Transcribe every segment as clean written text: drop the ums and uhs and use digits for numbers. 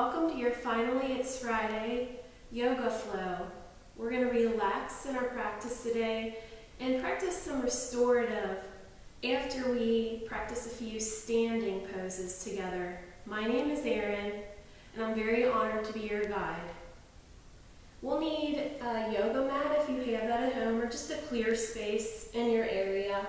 welcome to your Finally It's Friday yoga flow. We're going to relax in our practice today and practice some restorative after we practice a few standing poses together. My name is Erin, and I'm very honored to be your guide. We'll need a yoga mat if you have that at home, or just a clear space in your area,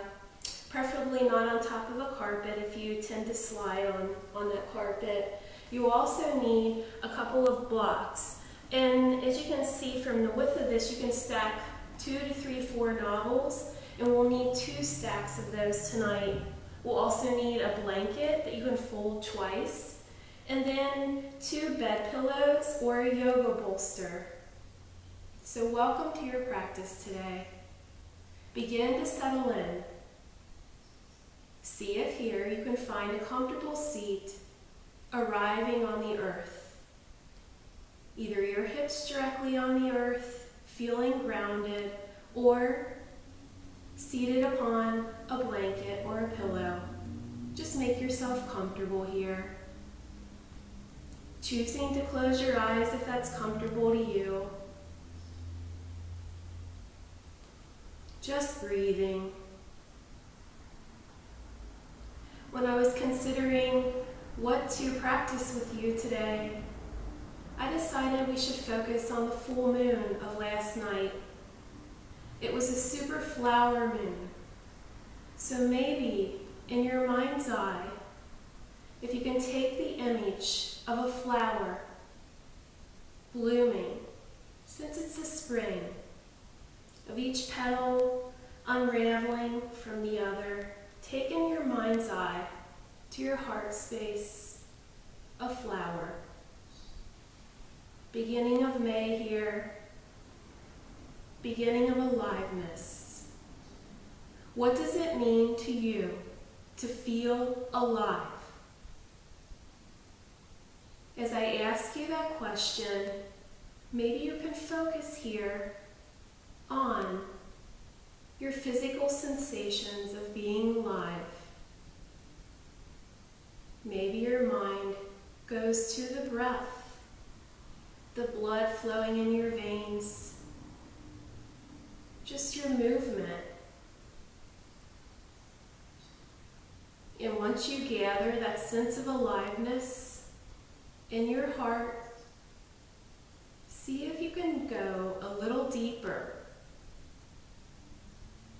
preferably not on top of a carpet if you tend to slide on that carpet. You also need a couple of blocks. And as you can see from the width of this, you can stack 2 to 3, 4 novels, and we'll need 2 stacks of those tonight. We'll also need a blanket that you can fold twice, and then 2 bed pillows or a yoga bolster. So welcome to your practice today. Begin to settle in. See if here you can find a comfortable seat arriving on the earth. Either your hips directly on the earth, feeling grounded, or seated upon a blanket or a pillow. Just make yourself comfortable here. Choosing to close your eyes if that's comfortable to you. Just breathing. When I was considering what to practice with you today, I decided we should focus on the full moon of last night. It was a super flower moon. So maybe in your mind's eye, if you can take the image of a flower blooming, since it's the spring, of each petal unraveling from the other, take in your mind's eye to your heart space a flower. Beginning of May here, beginning of aliveness. What does it mean to you to feel alive? As I ask you that question, maybe you can focus here on your physical sensations of being alive. Maybe your mind goes to the breath, the blood flowing in your veins, just your movement. And once you gather that sense of aliveness in your heart, see if you can go a little deeper,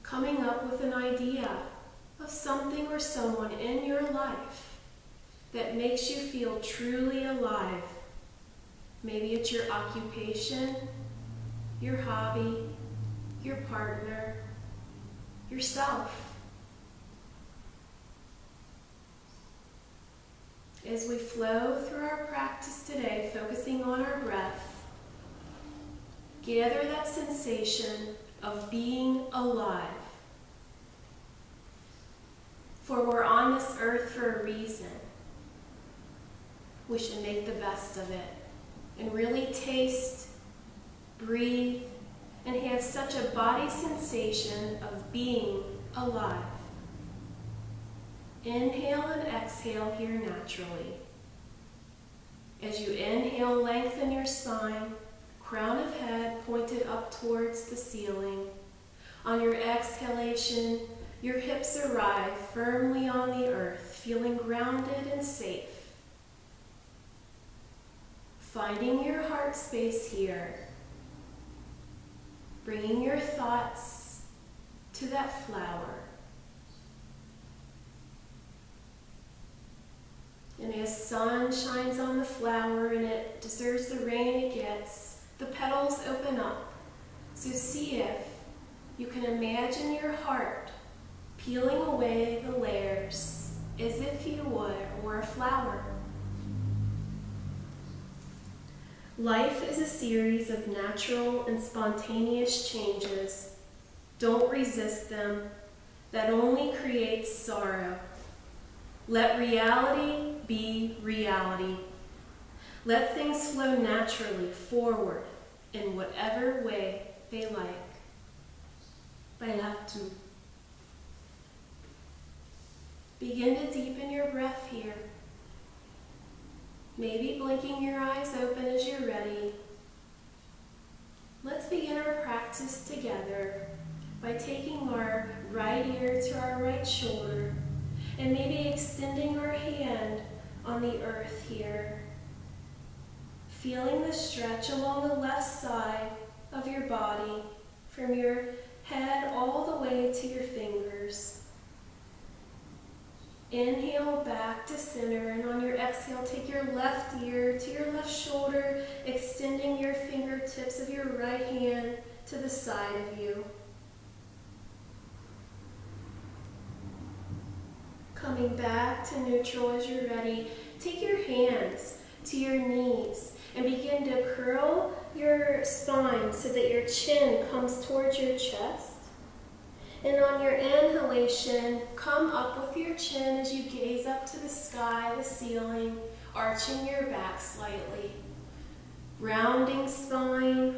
coming up with an idea of something or someone in your life that makes you feel truly alive. Maybe it's your occupation, your hobby, your partner, yourself. As we flow through our practice today, focusing on our breath, gather that sensation of being alive. For we're on this earth for a reason. We should make the best of it and really taste, breathe, and have such a body sensation of being alive. Inhale and exhale here naturally. As you inhale, lengthen your spine, crown of head pointed up towards the ceiling. On your exhalation, your hips arrive firmly on the earth, feeling grounded and safe. Finding your heart space here, bringing your thoughts to that flower. And as sun shines on the flower and it deserves the rain it gets, the petals open up. So see if you can imagine your heart peeling away the layers as if you were a flower. Life is a series of natural and spontaneous changes. Don't resist them. That only creates sorrow. Let reality be reality. Let things flow naturally forward in whatever way they like. Bailatu. Begin to deepen your breath here. maybe blinking your eyes open as you're ready. Let's begin our practice together by taking our right ear to our right shoulder and maybe extending our hand on the earth here. Feeling the stretch along the left side of your body from your head all the way to your fingers. Inhale back to center, and on your exhale, take your left ear to your left shoulder, extending your fingertips of your right hand to the side of you. Coming back to neutral as you're ready, take your hands to your knees and begin to curl your spine so that your chin comes towards your chest. And on your inhalation, come up with your chin as you gaze up to the sky, the ceiling, arching your back slightly. Rounding spine.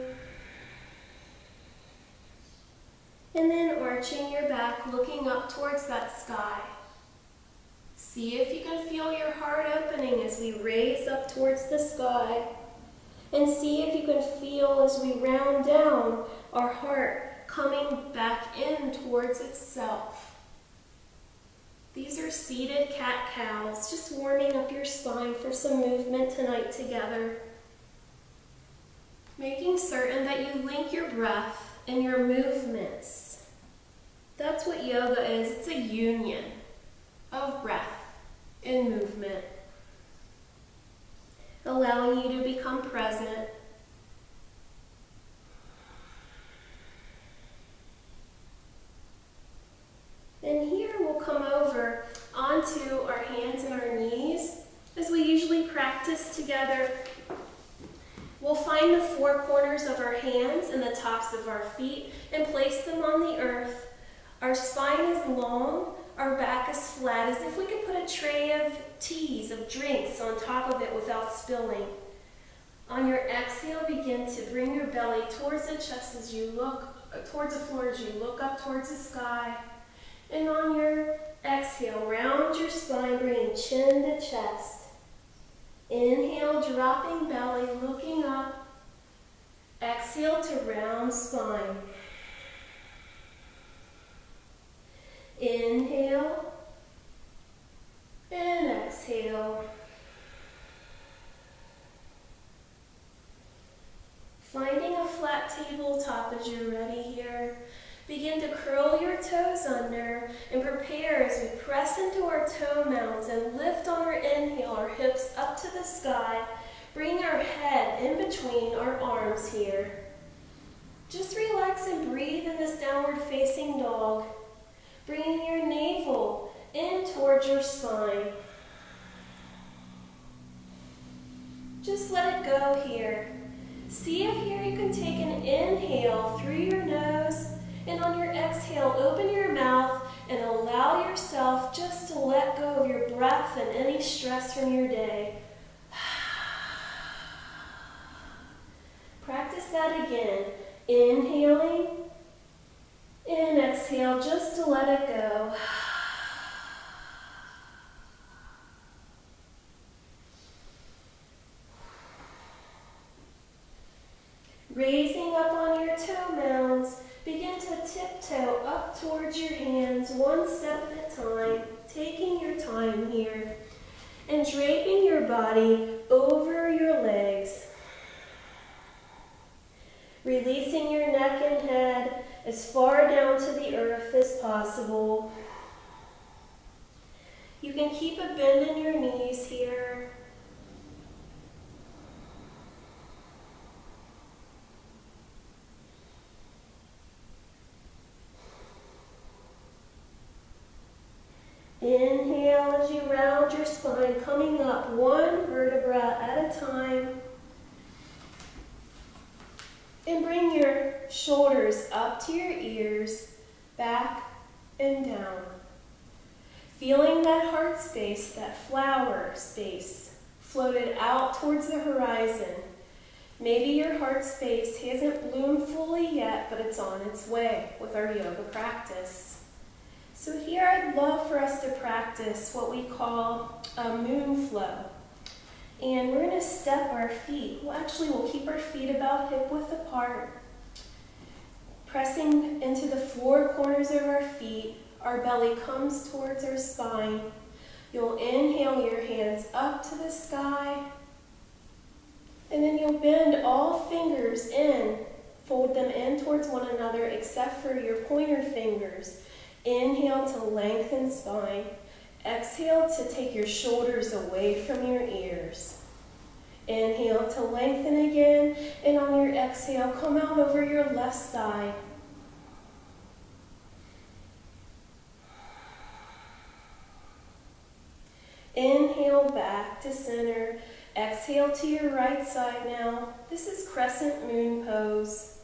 And then arching your back, looking up towards that sky. See if you can feel your heart opening as we raise up towards the sky. And see if you can feel as we round down our heart coming back in towards itself. These are seated cat-cows, just warming up your spine for some movement tonight together. Making certain that you link your breath and your movements. That's what yoga is. It's a union of breath and movement, allowing you to become present. And here we'll come over onto our hands and our knees as we usually practice together. We'll find the four corners of our hands and the tops of our feet and place them on the earth. Our spine is long, our back is flat, as if we could put a tray of teas, of drinks on top of it without spilling. On your exhale, begin to bring your belly towards the chest as you look towards the floor, as you look up towards the sky. And on your exhale, round your spine, bringing chin to chest. Inhale, dropping belly, looking up. Exhale to round spine. Inhale and exhale. Finding a flat tabletop as you're ready here. Begin to curl your toes under and prepare as we press into our toe mounds and lift on our inhale, our hips up to the sky. Bring our head in between our arms here. Just relax and breathe in this downward facing dog. Bringing your navel in towards your spine. Just let it go here. See if here you can take an inhale through your nose, and on your exhale, open your mouth and allow yourself just to let go of your breath and any stress from your day. Practice that again. Inhaling and exhale just to let it go. Raising up on your toe mounds, begin to tiptoe up towards your hands, one step at a time, taking your time here, and draping your body over your legs. Releasing your neck and head as far down to the earth as possible. You can keep a bend in your knees here. Inhale as you round your spine, coming up one vertebra at a time. And bring your shoulders up to your ears, back and down. Feeling that heart space, that flower space, floated out towards the horizon. Maybe your heart space hasn't bloomed fully yet, but it's on its way with our yoga practice. So here I'd love for us to practice what we call a moon flow. And we're going to step our feet. We'll keep our feet about hip width apart. Pressing into the four corners of our feet, our belly comes towards our spine. You'll inhale your hands up to the sky, and then you'll bend all fingers in, fold them in towards one another except for your pointer fingers. Inhale to lengthen spine. Exhale to take your shoulders away from your ears. Inhale to lengthen again, and on your exhale, come out over your left side. Inhale back to center. Exhale to your right side now. This is crescent moon pose.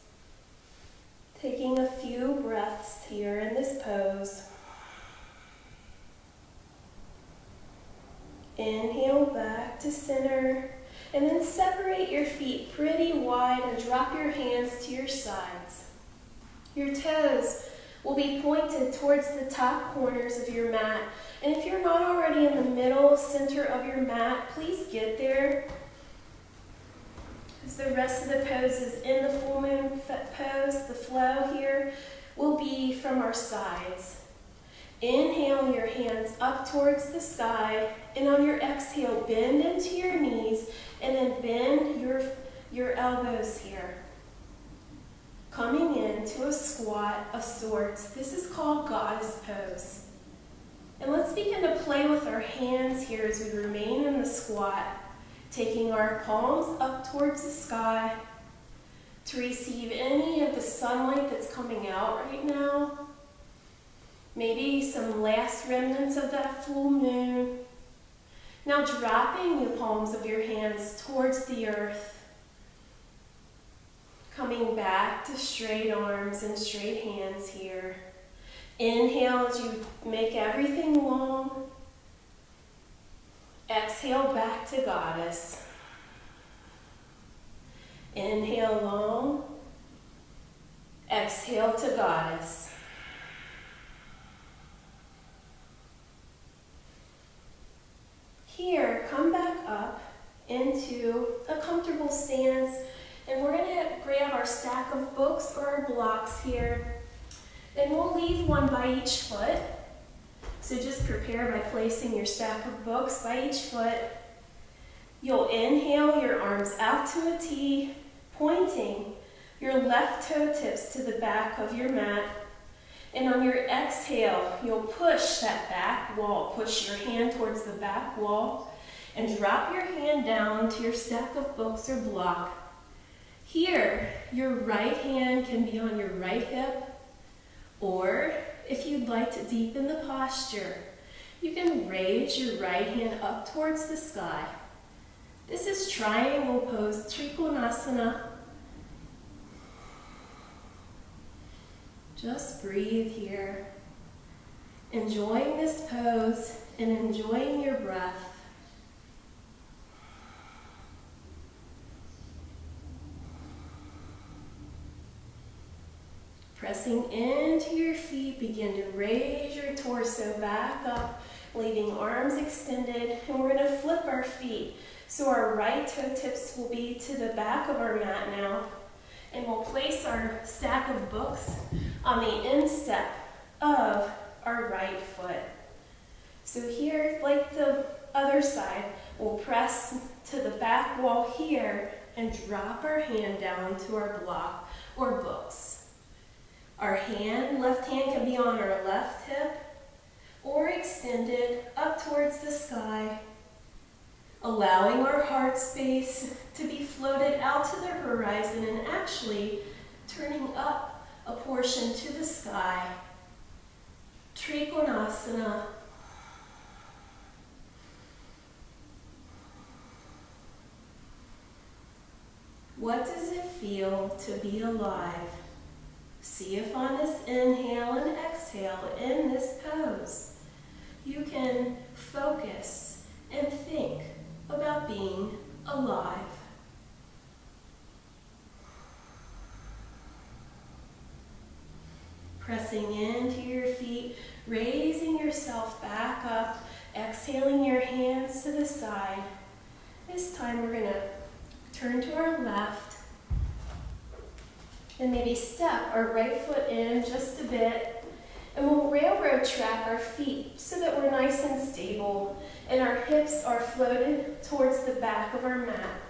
Taking a few breaths here in this pose. Inhale back to center. And then separate your feet pretty wide and drop your hands to your sides. Your toes will be pointed towards the top corners of your mat. And if you're not already in the middle center of your mat, please get there. As the rest of the pose is in the full moon pose, the flow here will be from our sides. Inhale your hands up towards the sky, and on your exhale, bend into your knees, and then bend your elbows here. Coming into a squat of sorts. This is called goddess pose. And let's begin to play with our hands here as we remain in the squat, taking our palms up towards the sky to receive any of the sunlight that's coming out right now. Maybe some last remnants of that full moon. Now dropping the palms of your hands towards the earth. Coming back to straight arms and straight hands here. Inhale as you make everything long. Exhale back to goddess. Inhale long. Exhale to goddess. Here, come back up into a comfortable stance, and we're going to grab our stack of books or our blocks here, and we'll leave one by each foot. So just prepare by placing your stack of books by each foot. You'll inhale your arms out to a T, pointing your left toe tips to the back of your mat. And on your exhale, you'll push that back wall. Push your hand towards the back wall and drop your hand down to your stack of books or block. Here, your right hand can be on your right hip, or if you'd like to deepen the posture, you can raise your right hand up towards the sky. This is triangle pose, Trikonasana. Just breathe here, enjoying this pose and enjoying your breath. Pressing into your feet, begin to raise your torso back up, leaving arms extended, and we're going to flip our feet. So our right toe tips will be to the back of our mat now, and we'll place our stack of books on the instep of our right foot. So here, like the other side, we'll press to the back wall here and drop our hand down to our block or books. Our left hand can be on our left hip or extended up towards the sky, allowing our heart space to be floated out to the horizon and actually turning up a portion to the sky. Trikonasana. What does it feel to be alive? See if on this inhale and exhale in this pose, you can focus and think about being alive. Pressing into your feet, raising yourself back up, exhaling your hands to the side, This time we're gonna turn to our left and maybe step our right foot in just a bit, and we'll railroad track our feet so that we're nice and stable and our hips are floated towards the back of our mat.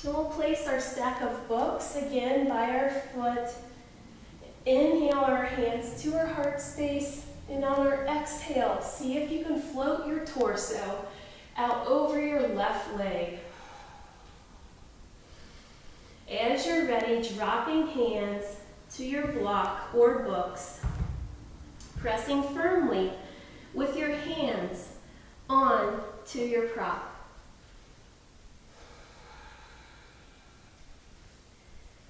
And we'll place our stack of books again by our foot. Inhale our hands to our heart space, and on our exhale, see if you can float your torso out over your left leg. As you're ready, dropping hands to your block or books, pressing firmly with your hands on to your prop.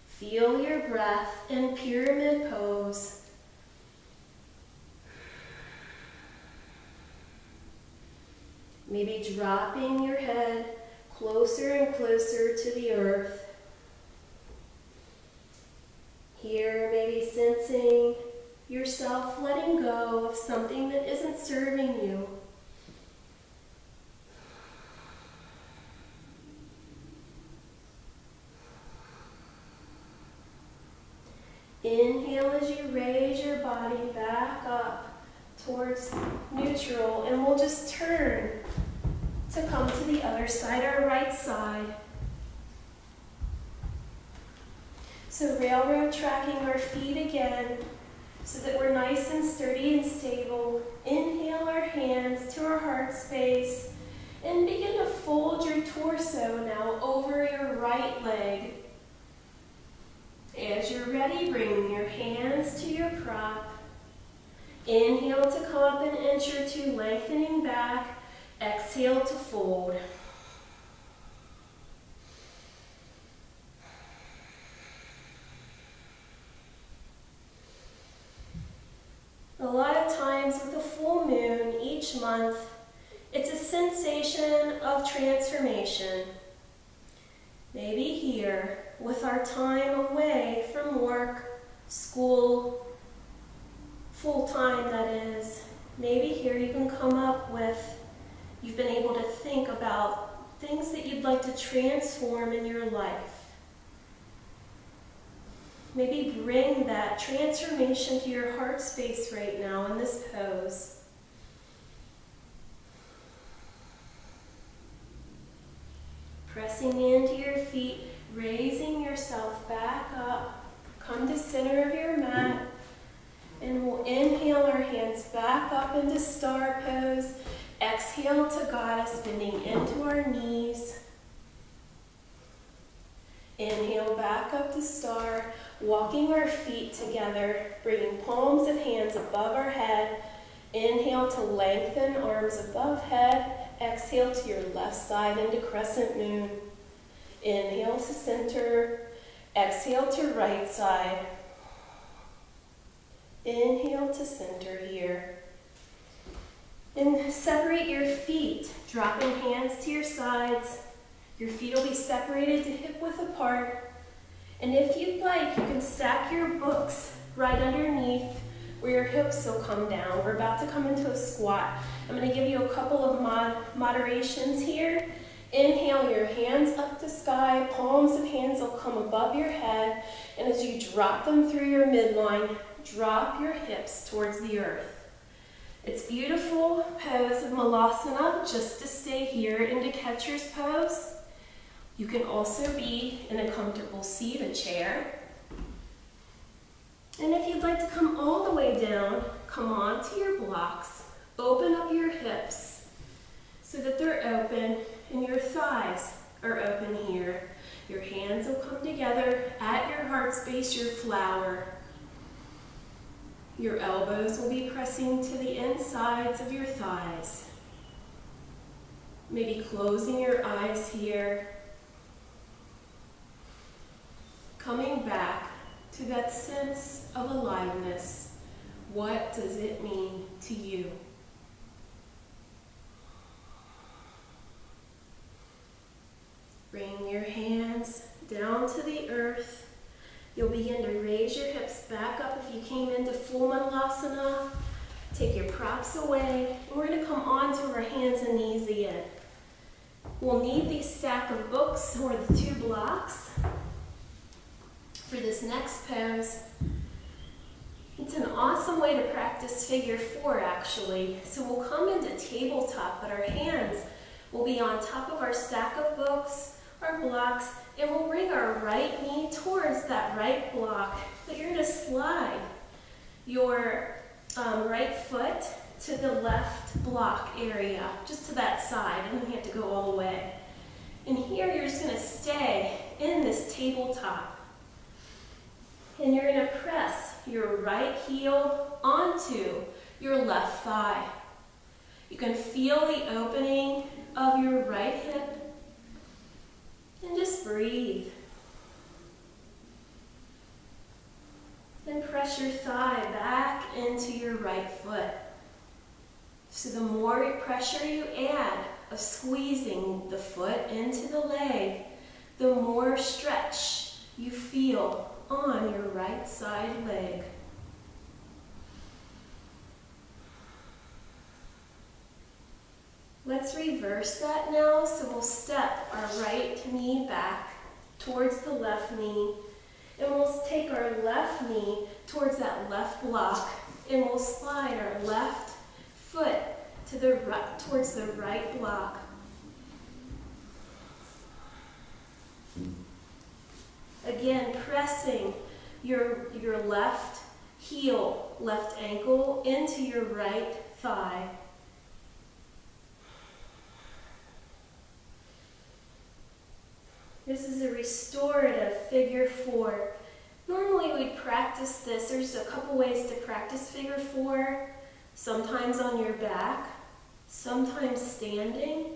Feel your breath in pyramid pose. Maybe dropping your head closer and closer to the earth. Here, maybe sensing yourself letting go of something that isn't serving you. Inhale as you raise your body back up towards neutral, and we'll just turn to come to the other side, our right side. So railroad tracking our feet again so that we're nice and sturdy and stable. Inhale our hands to our heart space and begin to fold your torso now over your right leg. As you're ready, bring your hands to your prop. Inhale to come up an inch or two, lengthening back. Exhale to fold. A lot of times with a full moon each month, it's a sensation of transformation. Maybe here, with our time away from work, school, full-time that is, maybe here you can come up with, you've been able to think about things that you'd like to transform in your life. Maybe bring that transformation to your heart space right now in this pose. Pressing into your feet, raising yourself back up. Come to center of your mat, and we'll inhale our hands back up into star pose. Exhale to goddess, bending into our knees. Inhale back up to star, walking our feet together, bringing palms of hands above our head. Inhale to lengthen arms above head. Exhale to your left side into crescent moon. Inhale to center. Exhale to right side. Inhale to center here. And separate your feet, dropping hands to your sides. Your feet will be separated to hip width apart. And if you'd like, you can stack your books right underneath where your hips will come down. We're about to come into a squat. I'm going to give you a couple of moderations here. Inhale your hands up to sky. Palms of hands will come above your head. And as you drop them through your midline, drop your hips towards the earth. It's beautiful pose of Malasana, just to stay here into catcher's pose. You can also be in a comfortable seat, a chair. And if you'd like to come all the way down, come onto your blocks. Open up your hips so that they're open and your thighs are open here. Your hands will come together at your heart space, your flower. Your elbows will be pressing to the insides of your thighs. Maybe closing your eyes here. Coming back to that sense of aliveness. What does it mean to you? Bring your hands down to the earth. You'll begin to raise your hips back up if you came into full Malasana. Take your props away. And we're going to come onto our hands and knees again. We'll need the stack of books or the 2 blocks for this next pose. It's an awesome way to practice figure 4 actually. So we'll come into tabletop, but our hands will be on top of our stack of books, our blocks, and we'll bring our right knee towards that right block. But you're going to slide your right foot to the left block area, just to that side. You don't have to go all the way. And here you're just going to stay in this tabletop. And you're going to press your right heel onto your left thigh. You can feel the opening of your right hip. And just breathe. Then press your thigh back into your right foot. So the more pressure you add of squeezing the foot into the leg, the more stretch you feel on your right side leg. Let's reverse that now. So we'll step our right knee back towards the left knee, and we'll take our left knee towards that left block, and we'll slide our left foot to the right, towards the right block. Again, pressing your left heel, left ankle into your right thigh. This is a restorative figure 4. Normally we'd practice this. There's a couple ways to practice figure 4. Sometimes on your back, sometimes standing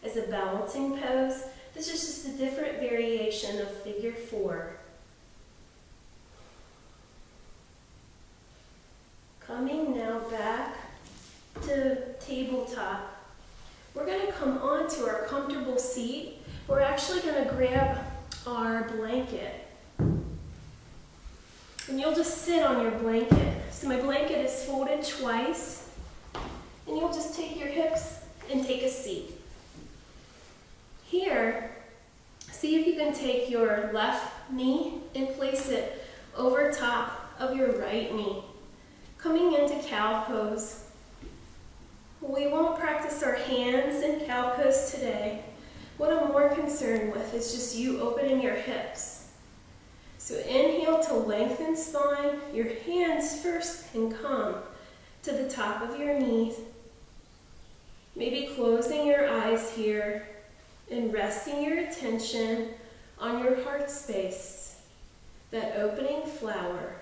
as a balancing pose. This is just a different variation of figure 4. Coming now back to tabletop. We're going to come onto our comfortable seat. We're actually going to grab our blanket. And you'll just sit on your blanket. So my blanket is folded twice. And you'll just take your hips and take a seat. Here, see if you can take your left knee and place it over top of your right knee. Coming into cow pose. We won't practice our hands in cow pose today. What I'm more concerned with is just you opening your hips. So inhale to lengthen spine. Your hands first can come to the top of your knees. Maybe closing your eyes here and resting your attention on your heart space, that opening flower.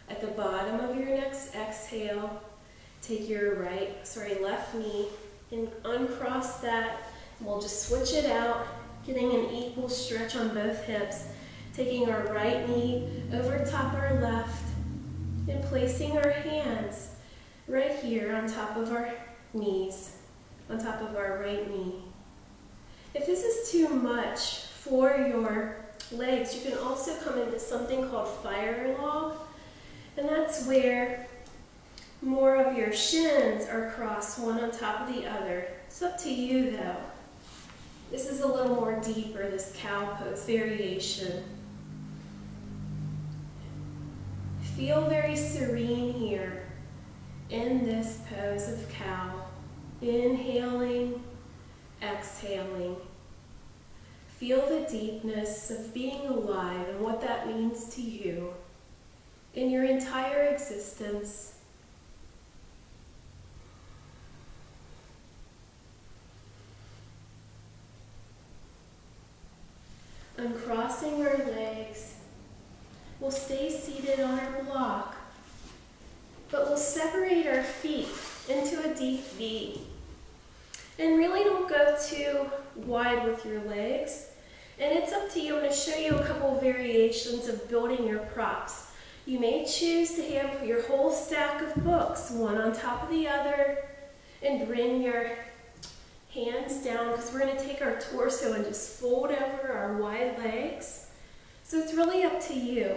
At the bottom of your next exhale, take your left knee and uncross that. We'll just switch it out, getting an equal stretch on both hips. Taking our right knee over top our left and placing our hands right here on top of our knees, on top of our right knee. If this is too much for your legs, you can also come into something called fire log. And that's where more of your shins are crossed one on top of the other. It's up to you though. This is a little more deeper, this cow pose variation. Feel very serene here in this pose of cow. Inhaling, exhaling. Feel the deepness of being alive and what that means to you in your entire existence. Uncrossing our legs. We'll stay seated on our block, but we'll separate our feet into a deep V. And really don't go too wide with your legs. And it's up to you. I'm going to show you a couple variations of building your props. You may choose to have your whole stack of books, one on top of the other, and bring your hands down because we're going to take our torso and just fold over our wide legs. So it's really up to you.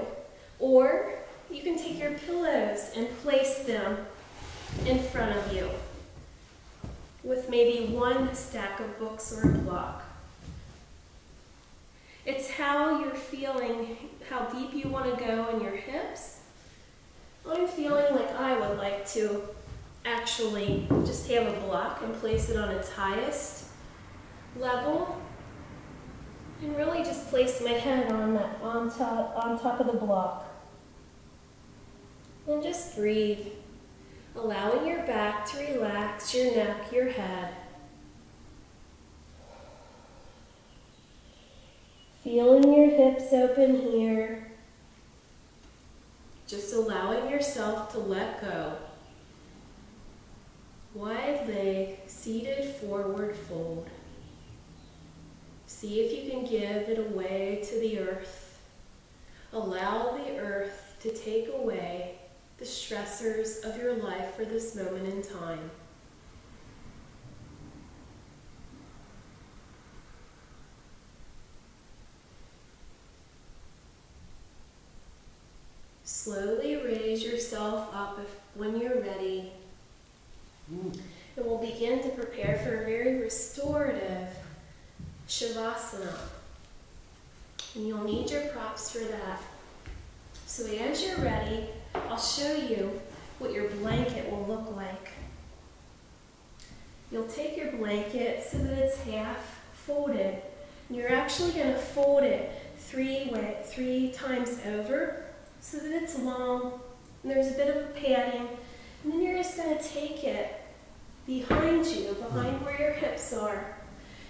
Or you can take your pillows and place them in front of you with maybe one stack of books or a block. It's how you're feeling, how deep you want to go in your hips. I'm feeling like I would like to actually just have a block and place it on its highest level and really just place my head on top of the block. And just breathe, allowing your back to relax, your neck, your head. Feeling your hips open here. Just allowing yourself to let go. Wide leg, seated forward fold. See if you can give it away to the earth. Allow the earth to take away the stressors of your life for this moment in time. Slowly raise yourself up when you're ready. And we'll begin to prepare for a very restorative Shavasana. And you'll need your props for that. So as you're ready, I'll show you what your blanket will look like. You'll take your blanket so that it's half folded. And you're actually going to fold it three times over so that it's long and there's a bit of a padding. And then you're just going to take it behind you, behind where your hips are.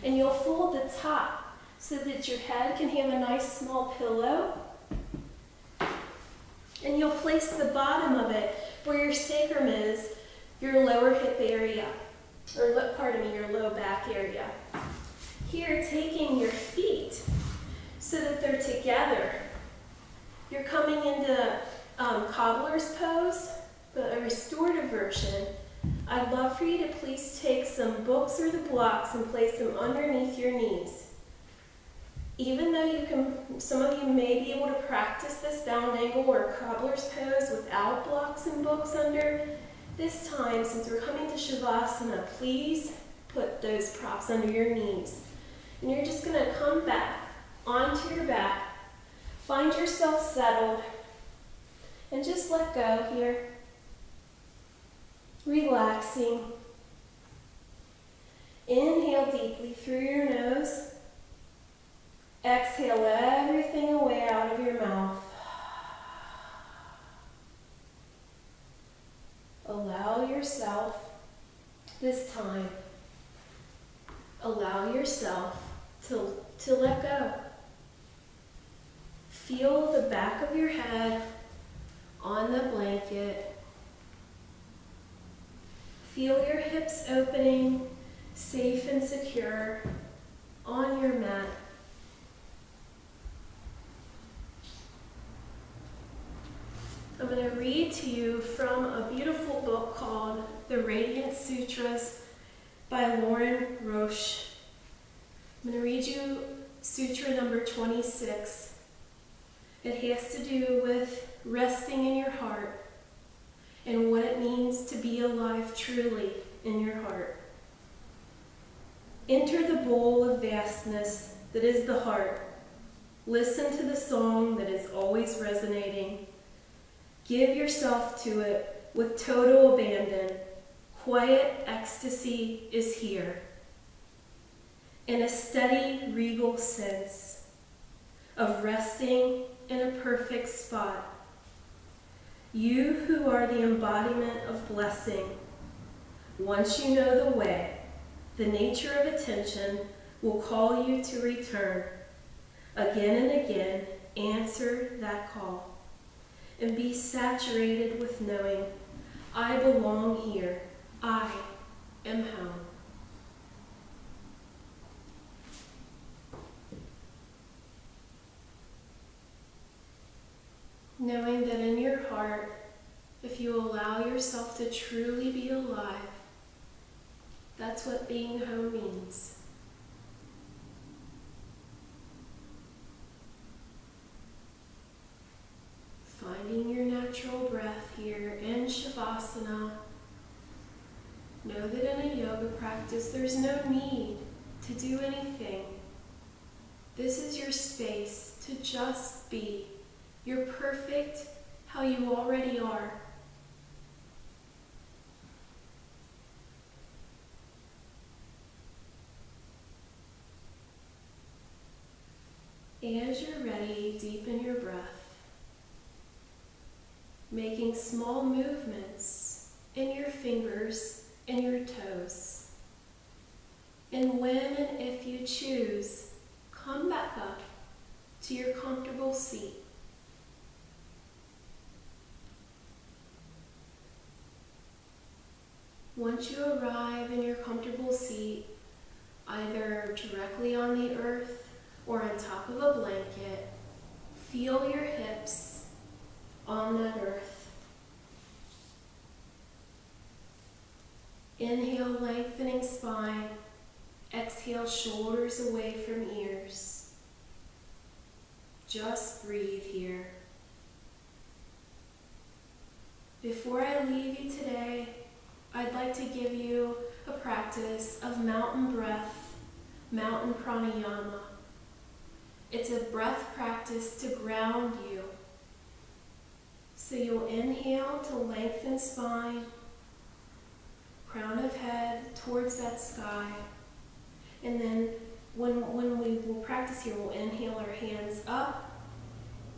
And you'll fold the top so that your head can have a nice small pillow. And you'll place the bottom of it where your sacrum is, your lower hip area, or your low back area. Here, taking your feet so that they're together. You're coming into cobbler's pose, but a restorative version. I'd love for you to please take some books or the blocks and place them underneath your knees. Even though some of you may be able to practice this bound angle or cobbler's pose without blocks and books under, this time, since we're coming to Shavasana, please put those props under your knees. And you're just going to come back onto your back, find yourself settled, and just let go here. Relaxing. Inhale deeply through your nose. Exhale everything away out of your mouth. Allow yourself this time. Allow yourself to let go. Feel the back of your head on the blanket. Feel your hips opening, safe and secure, on your mat. I'm going to read to you from a beautiful book called The Radiant Sutras by Lauren Roche. I'm going to read you Sutra number 26. It has to do with resting in your heart and what it means to be alive truly in your heart. Enter the bowl of vastness that is the heart. Listen to the song that is always resonating. Give yourself to it with total abandon. Quiet ecstasy is here. In a steady, regal sense of resting in a perfect spot. You who are the embodiment of blessing, once you know the way, the nature of attention will call you to return. Again and again, answer that call. And be saturated with knowing, I belong here. I am home. Knowing that in your heart, if you allow yourself to truly be alive, that's what being home means. Know that in a yoga practice, there's no need to do anything. This is your space to just be. You're perfect how you already are. As you're ready, deepen your breath, making small movements in your fingers and your toes. And when and if you choose, come back up to your comfortable seat. Once you arrive in your comfortable seat, either directly on the earth or on top of a blanket, feel your hips on that earth. Inhale, lengthening spine. Exhale, shoulders away from ears. Just breathe here. Before I leave you today, I'd like to give you a practice of mountain breath, mountain pranayama. It's a breath practice to ground you. So you'll inhale to lengthen spine, crown of head towards that sky. And then when we will practice here, we'll inhale our hands up,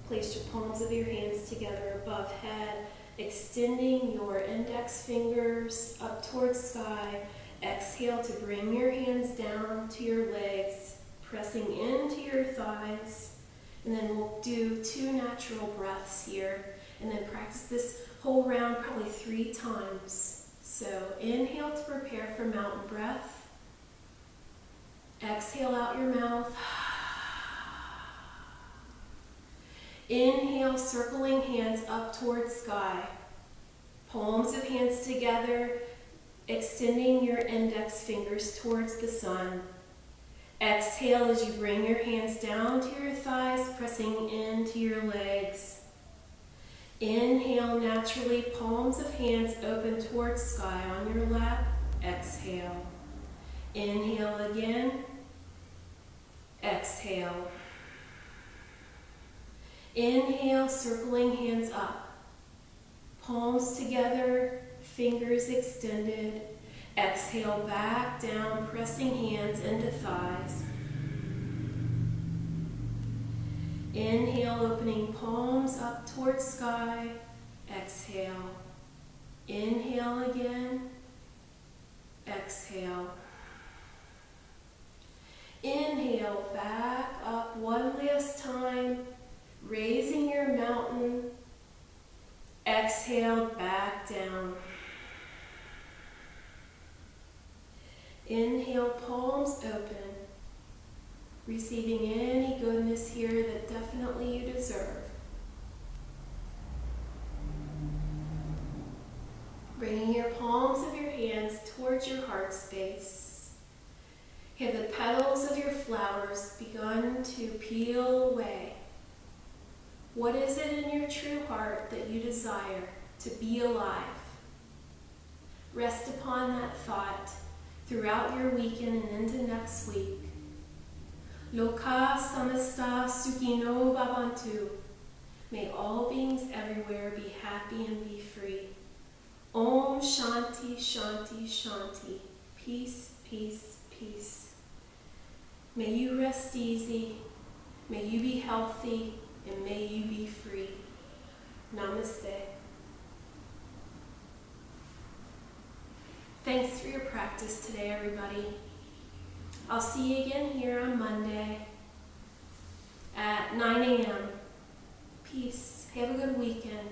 place your palms of your hands together above head, extending your index fingers up towards sky. Exhale to bring your hands down to your legs, pressing into your thighs. And then we'll do 2 natural breaths here, and then practice this whole round probably 3 times. So inhale to prepare for mountain breath. Exhale out your mouth. Inhale, circling hands up towards sky. Palms of hands together, extending your index fingers towards the sun. Exhale as you bring your hands down to your thighs, pressing into your legs. Inhale naturally, palms of hands open towards sky on your lap. Exhale. Inhale again. Exhale. Inhale, circling hands up. Palms together, fingers extended. Exhale, back down, pressing hands into thighs. Inhale, opening palms up towards sky. Exhale. Inhale again. Exhale. Inhale, back up one last time, raising your mountain. Exhale, back down. Inhale, palms open, receiving any goodness here that definitely you deserve. Bringing your palms of your hands towards your heart space. Have the petals of your flowers begun to peel away? What is it in your true heart that you desire to be alive? Rest upon that thought throughout your weekend and into next week. Loka samasta sukhino bhavantu. May all beings everywhere be happy and be free. Om Shanti, Shanti, Shanti. Peace, peace, peace. May you rest easy. May you be healthy. And may you be free. Namaste. Thanks for your practice today, everybody. I'll see you again here on Monday at 9 a.m. Peace. Have a good weekend.